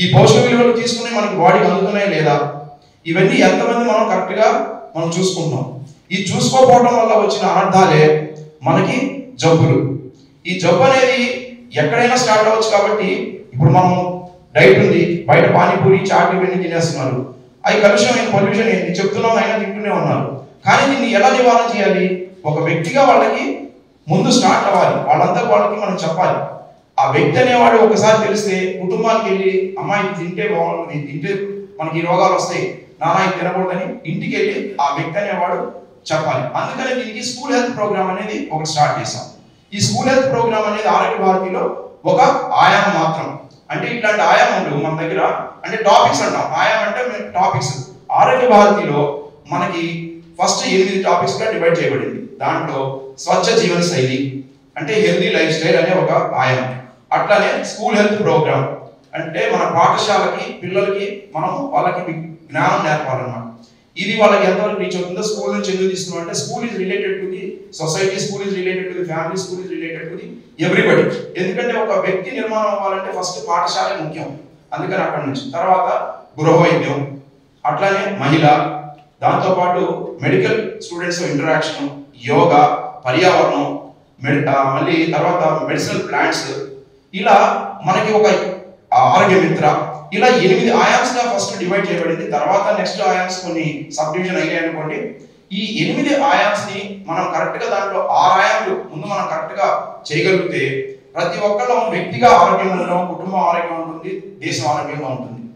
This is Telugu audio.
ఈ పోషక విలువలు తీసుకుని మనకి బాడీకి అందుతున్నాయి లేదా, ఇవన్నీ ఎంతమంది మనం కరెక్ట్గా మనం చూసుకుంటాం. ఈ చూసుకోకపోవడం వల్ల వచ్చిన అనర్థాలే మనకి జబ్బులు. ఈ జబ్బు అనేది ఎక్కడైనా స్టార్ట్ అవ్వచ్చు. కాబట్టి ఇప్పుడు మనం డైట్ ఉంది, బయట పానీపూరి చాట్ ఇవన్నీ తినేస్తున్నారు, అవి కలుషితం పొల్యూషన్ ఏంటి చెప్తున్నాం, అయినా తింటూనే ఉన్నారు. కానీ దీన్ని ఎలా నివారణ చేయాలి? ఒక వ్యక్తిగా వాళ్ళకి ముందు స్టార్ట్ అవ్వాలి, వాళ్ళంతా వాళ్ళకి మనం చెప్పాలి. ఆ వ్యక్తి అనేవాడు ఒకసారి తెలిస్తే కుటుంబానికి వెళ్ళి అమ్మాయి తింటే బాగుంటుంది, తింటే మనకి ఈ రోగాలు వస్తాయి, నానా ఇది తినకూడదని ఇంటికి వెళ్ళి ఆ వ్యక్తి అనేవాడు చెప్పాలి. అందుకని దీనికి స్కూల్ హెల్త్ ప్రోగ్రామ్ అనేది ఒకటి స్టార్ట్ చేశాం. ఈ స్కూల్ హెల్త్ ప్రోగ్రామ్ అనేది ఆరోగ్య భారతిలో ఒక ఆయామం మాత్రం. అంటే ఇట్లాంటి ఆయామములు మన దగ్గర అంటే టాపిక్స్ అంటాం. ఆయామం అంటే టాపిక్స్. ఆరోగ్య భారతిలో మనకి ఫస్ట్ 8 టాపిక్స్ గా డివైడ్ చేయబడింది. దాంట్లో స్వచ్ఛ జీవన శైలి అంటే హెల్దీ లైఫ్ స్టైల్ అనే ఒక ఆయామం. అట్లానే స్కూల్ హెల్త్ ప్రోగ్రామ్ అంటే మన పాఠశాలకి పిల్లలకి మనం వాళ్ళకి జ్ఞానం నేర్పాలన్నమాట. ఇది వాళ్ళకి ఎంతవరకు రీచ్ అవుతుందో, స్కూల్ నుంచి ఎందుకు తీసుకున్నాం అంటే school is related to the society, school is related to the family, school is related to the everybody. ఎందుకంటే ఒక వ్యక్తి నిర్మాణం అవ్వాలంటే ఫస్ట్ పాఠశాలే ముఖ్యం. అందుకని అక్కడ నుంచి తర్వాత గృహ వైద్యం, అట్లానే మహిళ, దాంతోపాటు మెడికల్ స్టూడెంట్స్ ఇంటరాక్షన్, యోగా, పర్యావరణం, మళ్ళీ తర్వాత మెడిసినల్ ప్లాంట్స్, ఇలా మనకి ఒక ఆరోగ్య మిత్ర, ఇలా 8 ఆయామ్స్ గా ఫస్ట్ డివైడ్ చేయబడింది. తర్వాత నెక్స్ట్ ఆయామ్స్ కొన్ని సబ్ డివిజన్ అయ్యాయి అనుకోండి. ఈ 8 ఆయామ్స్ ని మనం కరెక్ట్ గా దాంట్లో 6 ఆయాములు ముందు మనం కరెక్ట్ గా చేయగలిగితే ప్రతి ఒక్కళ్ళం వ్యక్తిగా ఆరోగ్యంగా ఉంటాం, కుటుంబం ఆరోగ్యంగా ఉంటుంది, దేశం ఆరోగ్యంగా ఉంటుంది.